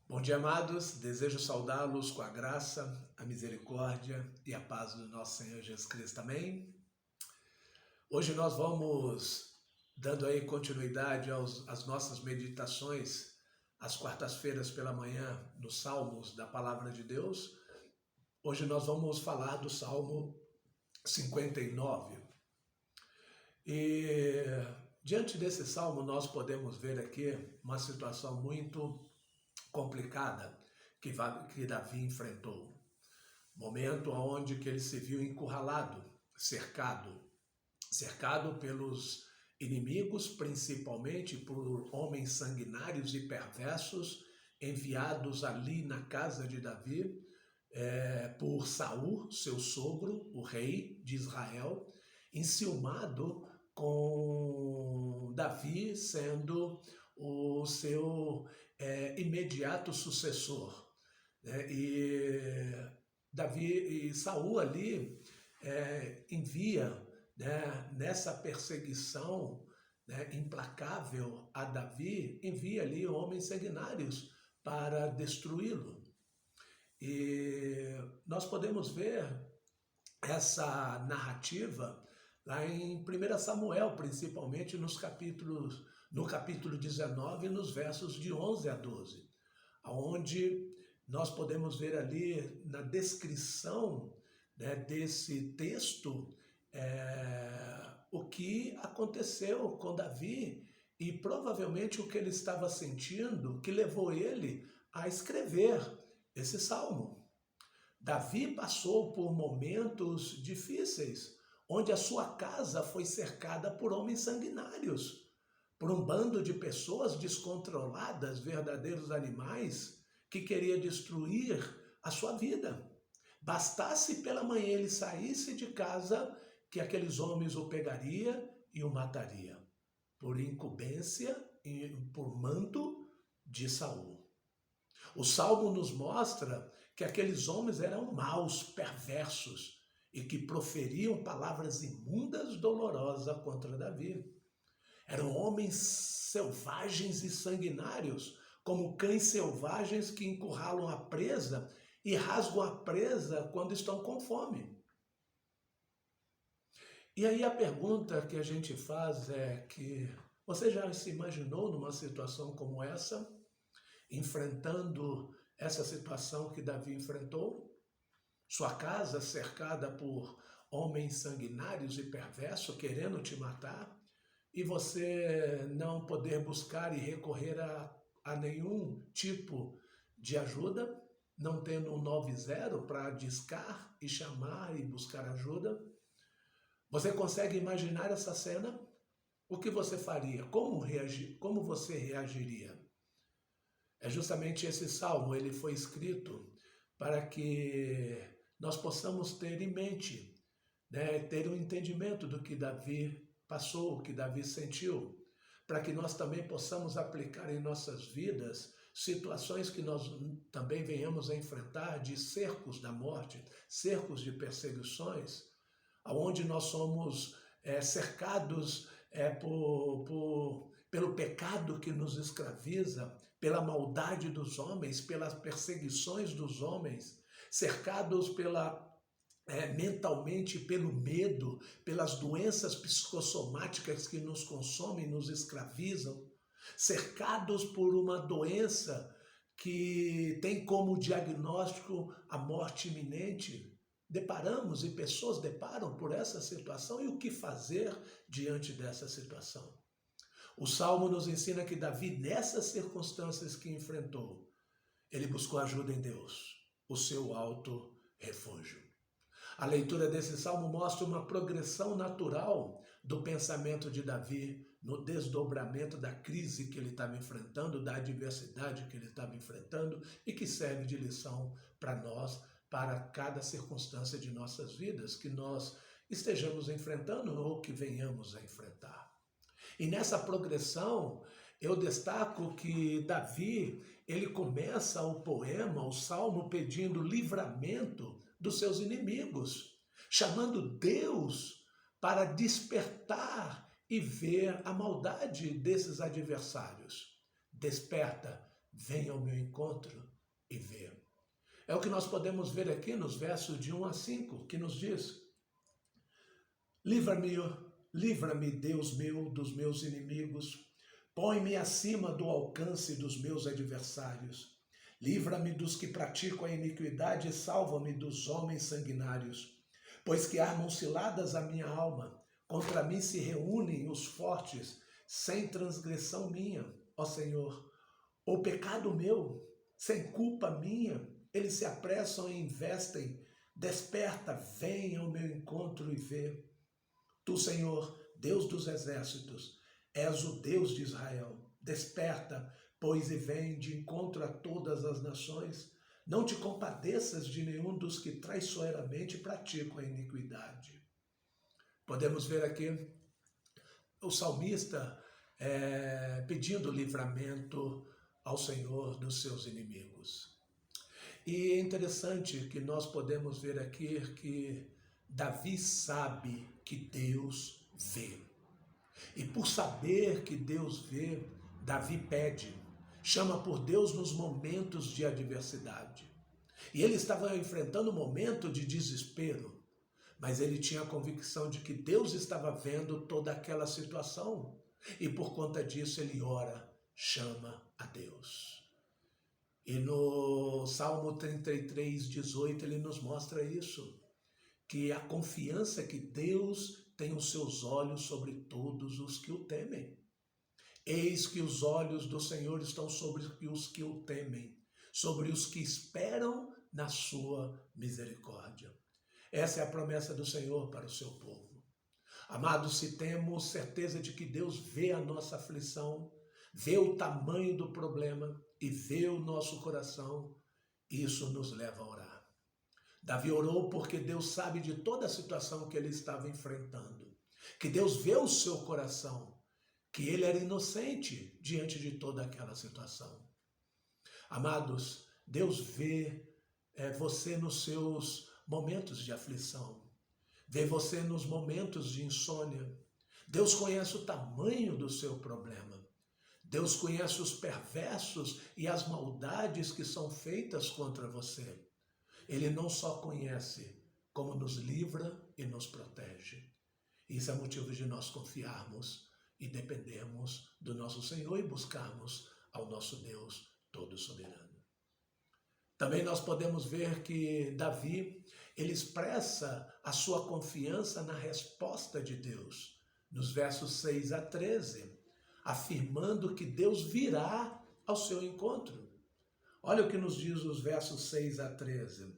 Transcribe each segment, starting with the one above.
Bom dia, amados. Desejo saudá-los com a graça, a misericórdia e a paz do nosso Senhor Jesus Cristo. Amém? Hoje nós vamos dando aí continuidade às nossas meditações às quartas-feiras pela manhã nos Salmos da Palavra de Deus. Hoje nós vamos falar do Salmo 59. E diante desse salmo nós podemos ver aqui uma situação muito complicada que Davi enfrentou. Momento onde que ele se viu encurralado, cercado pelos inimigos, principalmente por homens sanguinários e perversos, enviados ali na casa de Davi, por Saul, seu sogro, o rei de Israel, enciumado com Davi sendo o seu imediato sucessor. E Saul ali envia, nessa perseguição implacável a Davi, envia ali homens sanguinários para destruí-lo. E nós podemos ver essa narrativa lá em 1 Samuel, principalmente no capítulo 19, nos versos de 11 a 12, onde nós podemos ver ali na descrição desse texto o que aconteceu com Davi e provavelmente o que ele estava sentindo que levou ele a escrever esse salmo. Davi passou por momentos difíceis, onde a sua casa foi cercada por homens sanguinários, por um bando de pessoas descontroladas, verdadeiros animais, que queria destruir a sua vida. Bastasse pela manhã ele saísse de casa, que aqueles homens o pegaria e o mataria, por incumbência e por mando de Saul. O Salmo nos mostra que aqueles homens eram maus, perversos, e que proferiam palavras imundas, dolorosas contra Davi. Eram homens selvagens e sanguinários, como cães selvagens que encurralam a presa e rasgam a presa quando estão com fome. E aí a pergunta que a gente faz é que você já se imaginou numa situação como essa, enfrentando essa situação que Davi enfrentou? Sua casa cercada por homens sanguinários e perversos querendo te matar, e você não poder buscar e recorrer a nenhum tipo de ajuda, não tendo um 90 para discar e chamar e buscar ajuda. Você consegue imaginar essa cena? O que você faria? Como você reagiria? É justamente esse salmo, ele foi escrito para que nós possamos ter em mente, ter um entendimento do que Davi passou, o que Davi sentiu, para que nós também possamos aplicar em nossas vidas situações que nós também venhamos a enfrentar de cercos da morte, cercos de perseguições, onde nós somos cercados pelo pecado que nos escraviza, pela maldade dos homens, pelas perseguições dos homens, cercados mentalmente pelo medo, pelas doenças psicossomáticas que nos consomem, nos escravizam, cercados por uma doença que tem como diagnóstico a morte iminente. Deparamos e pessoas deparam por essa situação, e o que fazer diante dessa situação? O Salmo nos ensina que Davi, nessas circunstâncias que enfrentou, ele buscou ajuda em Deus, o seu alto refúgio. A leitura desse Salmo mostra uma progressão natural do pensamento de Davi no desdobramento da crise que ele estava enfrentando, da adversidade que ele estava enfrentando e que serve de lição para nós, para cada circunstância de nossas vidas que nós estejamos enfrentando ou que venhamos a enfrentar. E nessa progressão, eu destaco que Davi, ele começa o poema, o salmo, pedindo livramento dos seus inimigos, chamando Deus para despertar e ver a maldade desses adversários. Desperta, vem ao meu encontro e vê. É o que nós podemos ver aqui nos versos de 1 a 5, que nos diz: Livra-me, livra-me, Deus meu, dos meus inimigos. Põe-me acima do alcance dos meus adversários. Livra-me dos que praticam a iniquidade e salva-me dos homens sanguinários. Pois que armam ciladas a minha alma, contra mim se reúnem os fortes, sem transgressão minha, ó Senhor. O pecado meu, sem culpa minha, eles se apressam e investem. Desperta, vem ao meu encontro e vê. Tu, Senhor, Deus dos exércitos, és o Deus de Israel. Desperta, pois, e vem de encontro a todas as nações. Não te compadeças de nenhum dos que traiçoeiramente praticam a iniquidade. Podemos ver aqui o salmista pedindo livramento ao Senhor dos seus inimigos. E é interessante que nós podemos ver aqui que Davi sabe que Deus vê. E por saber que Deus vê, Davi pede, chama por Deus nos momentos de adversidade. E ele estava enfrentando um momento de desespero, mas ele tinha a convicção de que Deus estava vendo toda aquela situação. E por conta disso ele ora, chama a Deus. E no Salmo 33, 18, ele nos mostra isso, que a confiança que Deus tem os seus olhos sobre todos os que o temem. Eis que os olhos do Senhor estão sobre os que o temem, sobre os que esperam na sua misericórdia. Essa é a promessa do Senhor para o seu povo. Amados, se temos certeza de que Deus vê a nossa aflição, vê o tamanho do problema e vê o nosso coração, isso nos leva a orar. Davi orou porque Deus sabe de toda a situação que ele estava enfrentando, que Deus vê o seu coração, que ele era inocente diante de toda aquela situação. Amados, Deus vê você nos seus momentos de aflição, vê você nos momentos de insônia. Deus conhece o tamanho do seu problema. Deus conhece os perversos e as maldades que são feitas contra você. Ele não só conhece, como nos livra e nos protege. Isso é motivo de nós confiarmos e dependermos do nosso Senhor e buscarmos ao nosso Deus todo-soberano. Também nós podemos ver que Davi, ele expressa a sua confiança na resposta de Deus, nos versos 6 a 13, afirmando que Deus virá ao seu encontro. Olha o que nos diz os versos 6 a 13.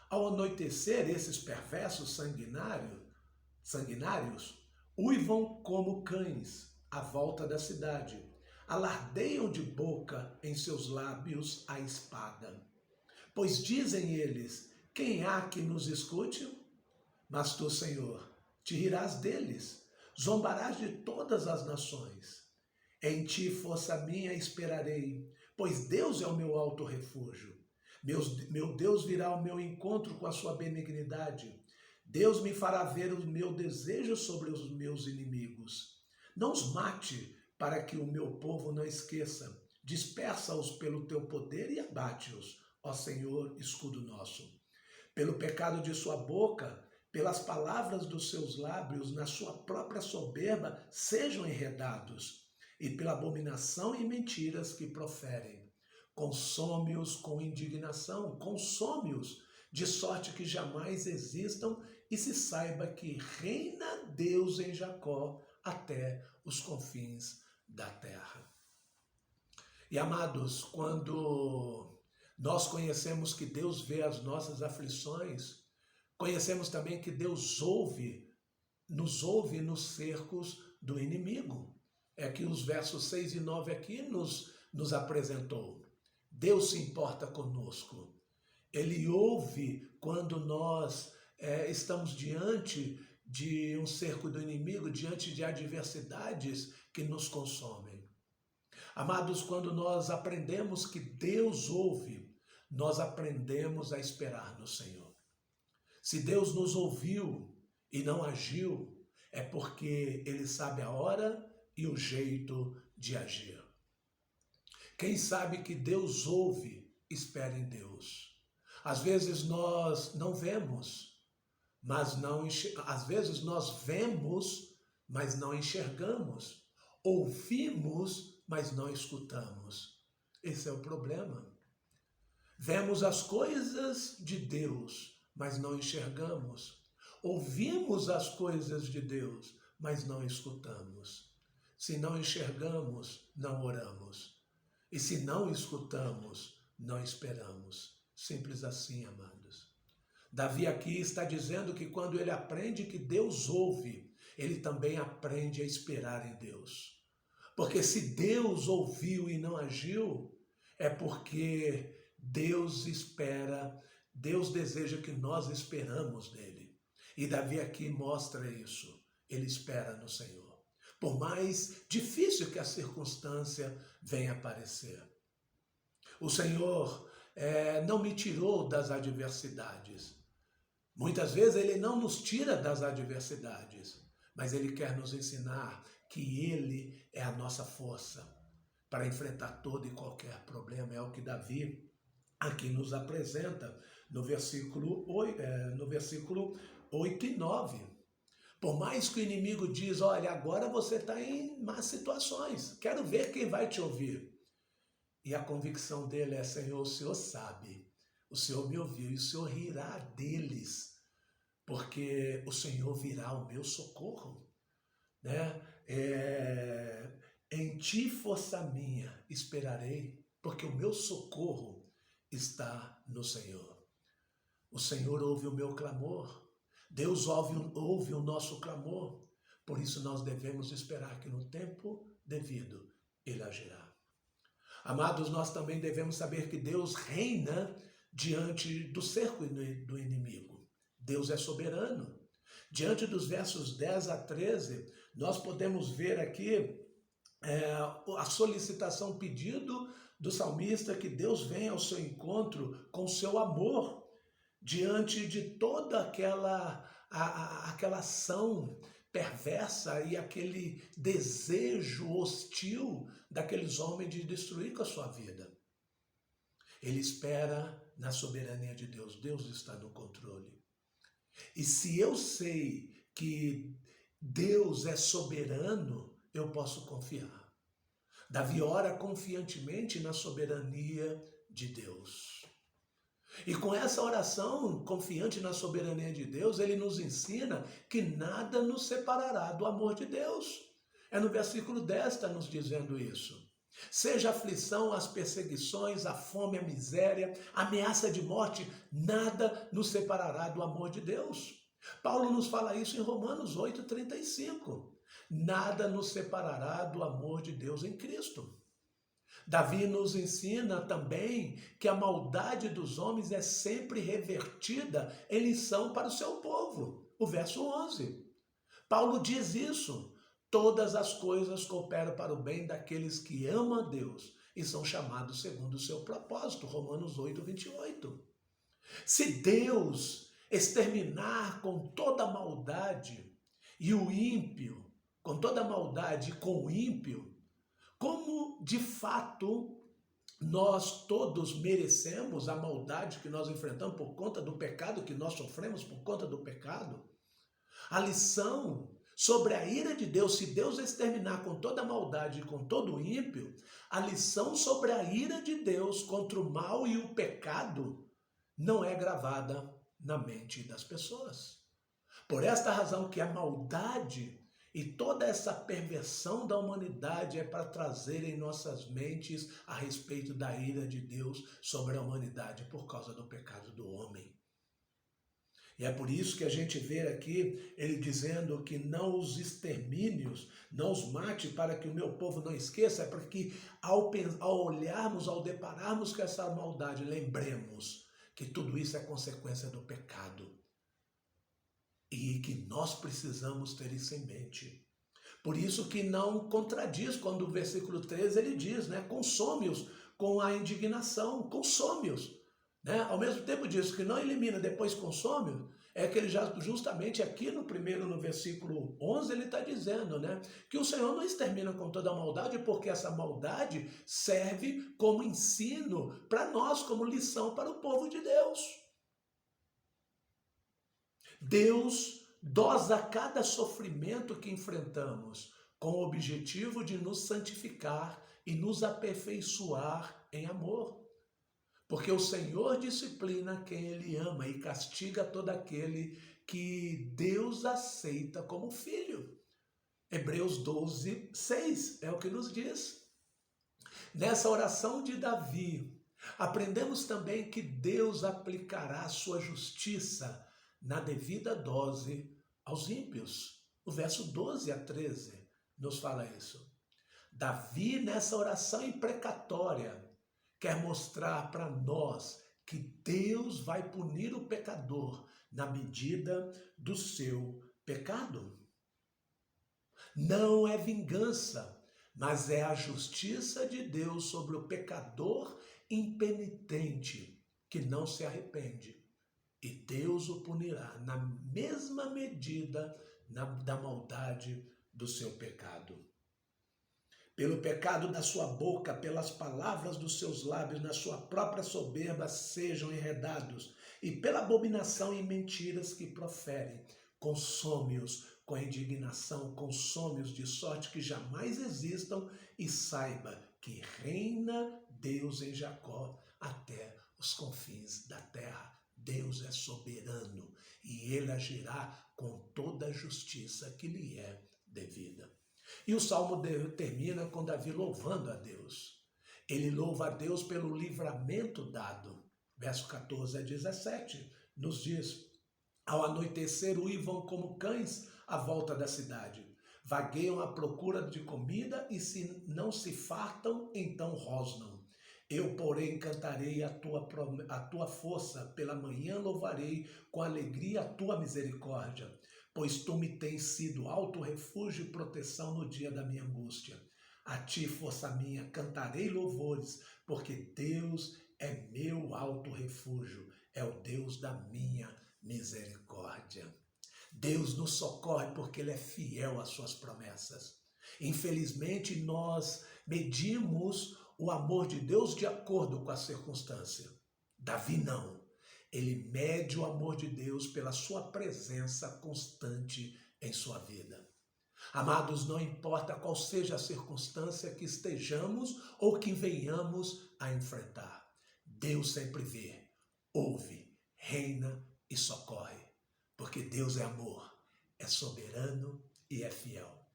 Ao anoitecer, esses perversos sanguinários uivam como cães à volta da cidade, alardeiam de boca em seus lábios a espada. Pois dizem eles, quem há que nos escute? Mas tu, Senhor, te rirás deles, zombarás de todas as nações. Em ti, força minha, esperarei, pois Deus é o meu alto refúgio. Meu Deus virá ao meu encontro com a sua benignidade. Deus me fará ver o meu desejo sobre os meus inimigos. Não os mate, para que o meu povo não esqueça. Dispersa-os pelo teu poder e abate-os, ó Senhor, escudo nosso. Pelo pecado de sua boca, pelas palavras dos seus lábios, na sua própria soberba, sejam enredados, e pela abominação e mentiras que proferem. Consome-os com indignação, consome-os, de sorte que jamais existam e se saiba que reina Deus em Jacó até os confins da terra. E amados, quando nós conhecemos que Deus vê as nossas aflições, conhecemos também que Deus nos ouve nos cercos do inimigo. É que os versos 6 e 9 aqui nos apresentou. Deus se importa conosco. Ele ouve quando nós estamos diante de um cerco do inimigo, diante de adversidades que nos consomem. Amados, quando nós aprendemos que Deus ouve, nós aprendemos a esperar no Senhor. Se Deus nos ouviu e não agiu, é porque Ele sabe a hora e o jeito de agir. Quem sabe que Deus ouve, espera em Deus. Às vezes nós não vemos, às vezes nós vemos, mas não enxergamos. Ouvimos, mas não escutamos. Esse é o problema. Vemos as coisas de Deus, mas não enxergamos. Ouvimos as coisas de Deus, mas não escutamos. Se não enxergamos, não oramos. E se não escutamos, não esperamos. Simples assim, amados. Davi aqui está dizendo que quando ele aprende que Deus ouve, ele também aprende a esperar em Deus. Porque se Deus ouviu e não agiu, é porque Deus espera, Deus deseja que nós esperamos nele. E Davi aqui mostra isso. Ele espera no Senhor. Por mais difícil que a circunstância venha aparecer. O Senhor não me tirou das adversidades. Muitas vezes Ele não nos tira das adversidades, mas Ele quer nos ensinar que Ele é a nossa força para enfrentar todo e qualquer problema. É o que Davi aqui nos apresenta no versículo 8 e 9. Por mais que o inimigo diz, olha, agora você está em más situações, quero ver quem vai te ouvir. E a convicção dele é, Senhor, o Senhor sabe, o Senhor me ouviu e o Senhor rirá deles, porque o Senhor virá ao meu socorro. Né? Em ti, força minha, esperarei, porque o meu socorro está no Senhor. O Senhor ouve o meu clamor. Deus ouve o nosso clamor. Por isso nós devemos esperar que no tempo devido Ele agirá. Amados, nós também devemos saber que Deus reina diante do cerco do inimigo. Deus é soberano. Diante dos versos 10 a 13, nós podemos ver aqui a solicitação, o pedido do salmista que Deus venha ao seu encontro com o seu amor diante de toda aquela ação perversa e aquele desejo hostil daqueles homens de destruir com a sua vida. Ele espera na soberania de Deus. Deus está no controle. E se eu sei que Deus é soberano, eu posso confiar. Davi ora confiantemente na soberania de Deus. E com essa oração confiante na soberania de Deus, ele nos ensina que nada nos separará do amor de Deus. É no versículo 10 está nos dizendo isso. Seja a aflição, as perseguições, a fome, a miséria, a ameaça de morte, nada nos separará do amor de Deus. Paulo nos fala isso em Romanos 8,35. Nada nos separará do amor de Deus em Cristo. Davi nos ensina também que a maldade dos homens é sempre revertida em lição para o seu povo. O verso 11. Paulo diz isso. Todas as coisas cooperam para o bem daqueles que amam a Deus e são chamados segundo o seu propósito. Romanos 8,28. Se Deus exterminar com toda a maldade e o ímpio, com toda a maldade e com o ímpio, como de fato nós todos merecemos a maldade que nós enfrentamos por conta do pecado, que nós sofremos por conta do pecado, a lição sobre a ira de Deus, se Deus exterminar com toda a maldade e com todo o ímpio, a lição sobre a ira de Deus contra o mal e o pecado não é gravada na mente das pessoas. Por esta razão que a maldade e toda essa perversão da humanidade é para trazer em nossas mentes a respeito da ira de Deus sobre a humanidade por causa do pecado do homem. E é por isso que a gente vê aqui ele dizendo que não os extermínios, não os mate para que o meu povo não esqueça, é porque ao olharmos, ao depararmos com essa maldade, lembremos que tudo isso é consequência do pecado. E que nós precisamos ter isso em mente. Por isso que não contradiz quando o versículo 13 ele diz, né, consome-os com a indignação, consome-os. Né? Ao mesmo tempo diz que não elimina, depois consome-os, é que ele já justamente aqui no versículo 11, ele está dizendo, né, que o Senhor não extermina com toda a maldade, porque essa maldade serve como ensino para nós, como lição para o povo de Deus. Deus dosa cada sofrimento que enfrentamos com o objetivo de nos santificar e nos aperfeiçoar em amor. Porque o Senhor disciplina quem Ele ama e castiga todo aquele que Deus aceita como filho. Hebreus 12, 6 é o que nos diz. Nessa oração de Davi, aprendemos também que Deus aplicará a sua justiça na devida dose aos ímpios. O verso 12 a 13 nos fala isso. Davi, nessa oração imprecatória, quer mostrar para nós que Deus vai punir o pecador na medida do seu pecado. Não é vingança, mas é a justiça de Deus sobre o pecador impenitente que não se arrepende. E Deus o punirá na mesma medida da maldade do seu pecado. Pelo pecado da sua boca, pelas palavras dos seus lábios, na sua própria soberba sejam enredados, e pela abominação e mentiras que proferem, consome-os com indignação, consome-os de sorte que jamais existam, e saiba que reina Deus em Jacó até os confins da terra. Deus é soberano e ele agirá com toda a justiça que lhe é devida. E o Salmo termina com Davi louvando a Deus. Ele louva a Deus pelo livramento dado. Verso 14 a 17 nos diz: ao anoitecer uivam como cães à volta da cidade. Vagueiam à procura de comida e se não se fartam, então rosnam. Eu, porém, cantarei a tua força, pela manhã louvarei com alegria a tua misericórdia, pois tu me tens sido alto refúgio e proteção no dia da minha angústia. A ti, força minha, cantarei louvores, porque Deus é meu alto refúgio, é o Deus da minha misericórdia. Deus nos socorre porque Ele é fiel às suas promessas. Infelizmente, nós medimos o amor de Deus de acordo com a circunstância. Davi não. Ele mede o amor de Deus pela sua presença constante em sua vida. Amados, não importa qual seja a circunstância que estejamos ou que venhamos a enfrentar, Deus sempre vê, ouve, reina e socorre, porque Deus é amor, é soberano e é fiel.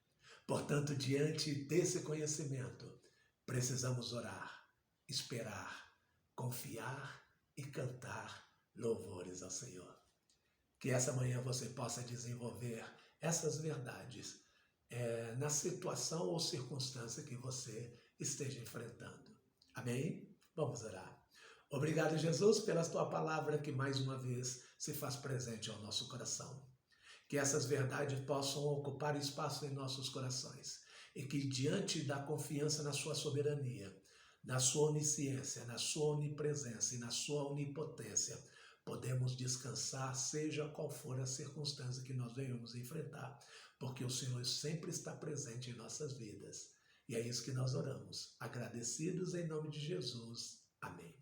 Portanto, diante desse conhecimento, precisamos orar, esperar, confiar e cantar louvores ao Senhor. Que essa manhã você possa desenvolver essas verdades na situação ou circunstância que você esteja enfrentando. Amém? Vamos orar. Obrigado, Jesus, pela tua palavra que mais uma vez se faz presente ao nosso coração. Que essas verdades possam ocupar espaço em nossos corações e que diante da confiança na sua soberania, na sua onisciência, na sua onipresença e na sua onipotência, podemos descansar, seja qual for a circunstância que nós venhamos enfrentar, porque o Senhor sempre está presente em nossas vidas. E é isso que nós oramos, agradecidos em nome de Jesus. Amém.